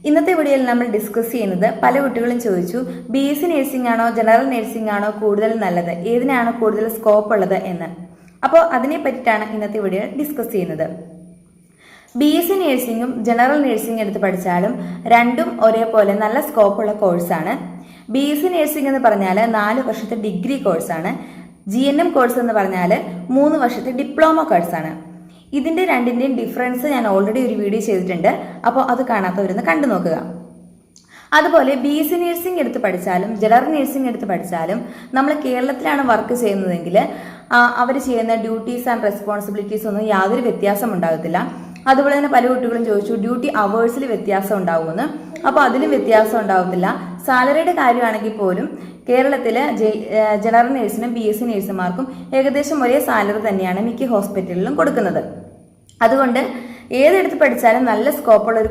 ഇന്നത്തെ വീഡിയോയിൽ നമ്മൾ ഡിസ്കസ് ചെയ്യുന്നത് പല കുട്ടികളും ചോദിച്ചു BSc നഴ്സിംഗ് ആണോ ജനറൽ നഴ്സിംഗ് ആണോ കൂടുതൽ നല്ലത്, ഏതിനാണ് കൂടുതൽ സ്കോപ്പ് ഉള്ളത് എന്ന്. അപ്പോൾ അതിനെ പറ്റിയിട്ടാണ് ഇന്നത്തെ വീഡിയോ ഡിസ്കസ് ചെയ്യുന്നത്. BSc നഴ്സിംഗും ജനറൽ നഴ്സിംഗ് എടുത്ത് പഠിച്ചാലും രണ്ടും ഒരേപോലെ നല്ല സ്കോപ്പുള്ള കോഴ്സാണ്. BSc നഴ്സിംഗ് എന്ന് പറഞ്ഞാൽ 4 വർഷത്തെ ഡിഗ്രി കോഴ്സാണ്. GNM കോഴ്സ് എന്ന് പറഞ്ഞാൽ 3 വർഷത്തെ ഡിപ്ലോമ കോഴ്സാണ്. ഇതിന്റെ രണ്ടിന്റെയും ഡിഫറൻസ് ഞാൻ ഓൾറെഡി ഒരു വീഡിയോ ചെയ്തിട്ടുണ്ട്, അപ്പോൾ അത് കാണാത്തവരൊന്ന് കണ്ടു നോക്കുക. അതുപോലെ BSc നഴ്സിംഗ് എടുത്ത് പഠിച്ചാലും ജനറൽ നഴ്സിംഗ് എടുത്ത് പഠിച്ചാലും നമ്മൾ കേരളത്തിലാണ് വർക്ക് ചെയ്യുന്നതെങ്കിൽ അവർ ചെയ്യുന്ന ഡ്യൂട്ടീസ് ആൻഡ് റെസ്പോൺസിബിലിറ്റീസ് ഒന്നും യാതൊരു വ്യത്യാസം ഉണ്ടാകത്തില്ല. അതുപോലെ തന്നെ പല കുട്ടികളും ചോദിച്ചു ഡ്യൂട്ടി അവേഴ്സിൽ വ്യത്യാസം ഉണ്ടാകുമെന്ന്. അപ്പോൾ അതിലും വ്യത്യാസം ഉണ്ടാകത്തില്ല. സാലറിയുടെ കാര്യമാണെങ്കിൽ പോലും കേരളത്തിലെ ജനറൽ നഴ്സിനും BSc നഴ്സുമാർക്കും ഏകദേശം ഒരേ സാലറി തന്നെയാണ് മിക്ക ഹോസ്പിറ്റലിലും കൊടുക്കുന്നത്. അതുകൊണ്ട് ഏതെടുത്ത് പഠിച്ചാലും നല്ല സ്കോപ്പുള്ള ഒരു